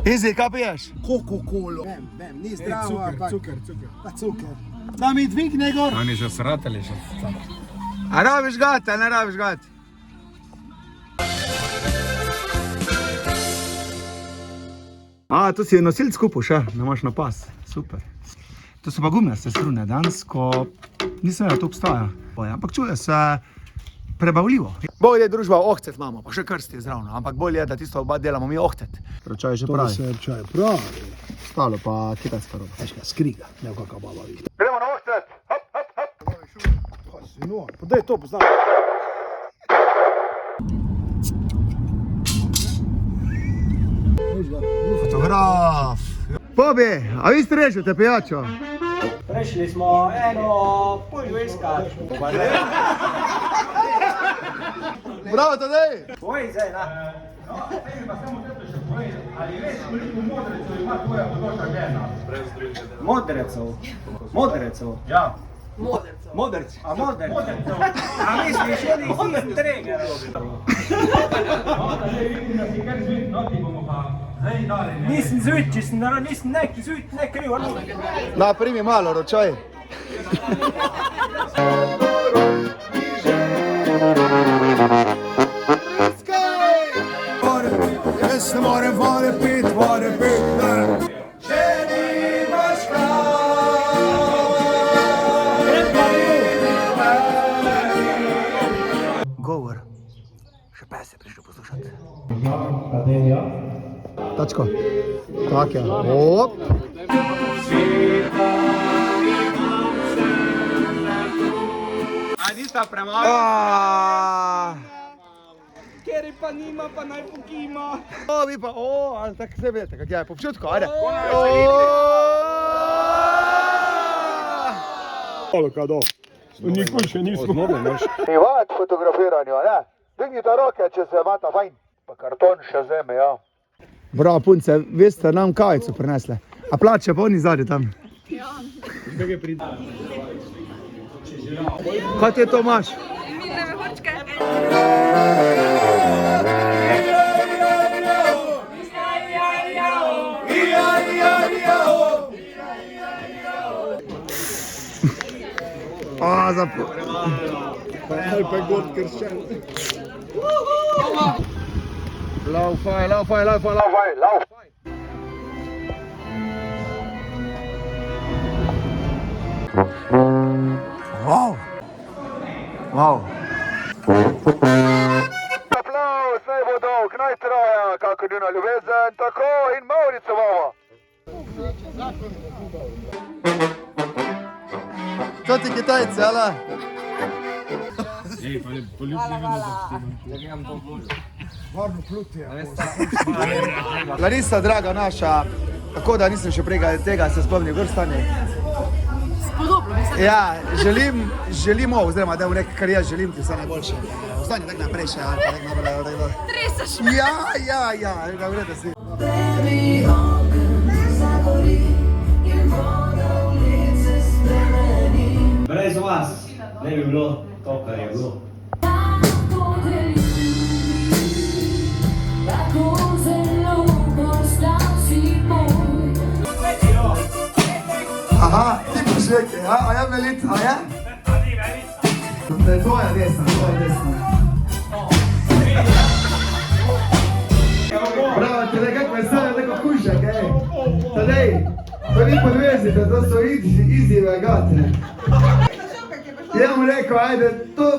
Izi, kaj piješ? Coca-Cola. Vem, ni zdravo, ampak... Cuker. Pa cuker. Da mi dvigne gor. Oni že sratali še. A rabiš gati, a ne rabiš gati? A, tu si nosilc kupil še, da imaš na pas. Super. To so pa gumijaste strune, dansko nisem vedel, da to obstaja. Ampak čuje se prebavljivo. Bolje je družba ohcet imamo, pa še krsti zravno. Ampak bolje je, da tisto oba delamo mi ohcet. Čaj že pravi. To se čaj pravi. Stalo pa kitajska roba. Veš kaj, skriga, ne v kakva baba vidi. Gremo na ohcet! Hop, hop, hop! Kaj si nor, pa daj to poznam. Fotograf! Bobi, a vi ste rešite pijačo? Prešli smo eno pužvo iskat. Bravo, Tadej! Tvoj zdaj, na. Ali veš, koliko modrecev ima tvoja bodoča žena? Modrecev. Ja. Modrc. A modrcev. A misliš, oni si strega. Vidim, da si kar zvit, no ti bomo pa zdaj dali. Nisem zvit, če sem nisem nek zvit, ne kriv. Da, primi malo, ročaj. Jaz ne morem vode pit, če nimaš Govor. Še pes je prišel poslušati. Tačko. Tak je. Hop. A nista premalo? Kjer pa nima, pa naj pokima. O, vi pa, ali tako se vidite, kak je, po občutku, ajde. Hvala, kaj do. Nikoli še nismo. Ni vat fotografiranju, ne? Dignite roke, če se imata fajn. Pa karton še zeme, ja. Bravo, punce, vi ste nam kavico prinesle. A plače pa oni zadnji tam? Ja. Kaj ti to imaš? Mirne mehurčke. Alpe god krščan. Laufaj. Wow. Aplauz, naj bo dolg, naj traja, kako njuna ljubezen, tako in Maurico bomo. Co ti Kitajci, ala? Ej, pa poljubni vino zapisimo. Varno plutija. Larisa, draga naša, tako da nisem še prej tega se spomnil, gor stanje. Spodobno bi se. Ja, želimo, oziroma da v nekaj, kar jaz želim ti vse najboljše. Ostanje tak naprej še, ali pa nek naprej. Tresaš. Ja, dobro, da si. Brez vas ne bi bilo to, kar je bilo. Aha, ti požeke, a ja Melita, a ja? To je tvoja desna. Bravo, Tadej, kako je stane tako kužak, ej. Tadej, to ni podvezite, to so izzive gate. Ja mu rekel, ajde, to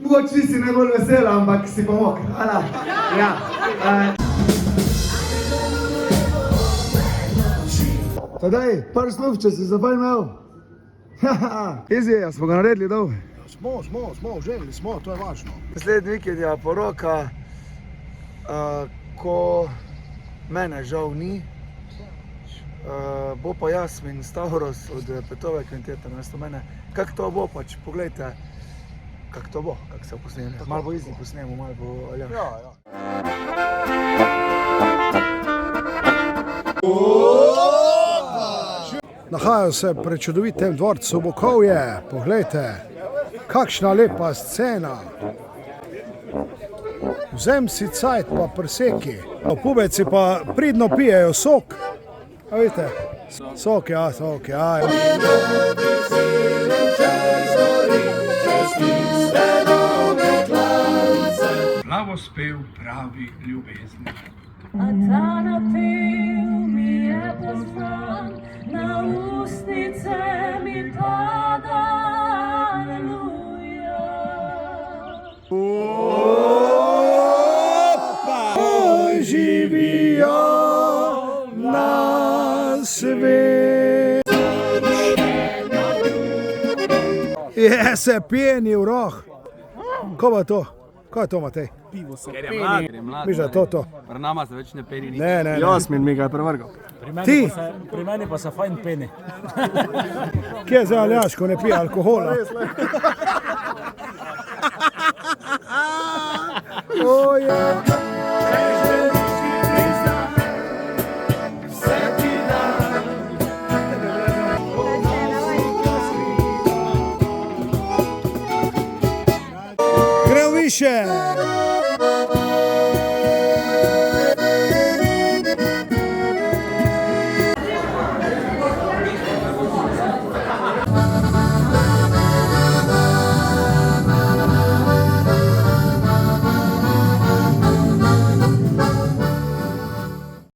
mogoče nisi najbolj vesela, ampak si pomog, ala? Ja. Tadej, par slov, če si zabaj imel. Izi, smo ga naredili dolgo. Smo, želili smo, to je važno. Naslednji vikend je poroka, ko mene žal ni, bo pa Jasmin Stavros od Petove kvintete namesto mene. Kak to bo pač, poglejte, kak to bo, kak se posneme. Malo bo Izi posnemo, malo bo Aljaš. Ja. Nahajajo se pred čudovitem dvorcu Bukovje, poglejte, kakšna lepa scena. Vzem si cajt pa prseki. Pubeci pa pridno pijejo sok. A vidite? Sok, ja. Slavospev pravi ljubezni. A ta napev mi je poznan, na ustnice mi pada, aleluja. Živijo na svet. Je se pijeni v roh. Ko pa to? Kaj je to, Matej? Ker je mlad, Miža, to. Pri nama se več ne peri nič. Ne. Jasmin mi ga je prevrgal. Ti? Pri meni pa se fajn peni. Kje je zdaj Aljaš, ko ne pije alkohola? Gremo više!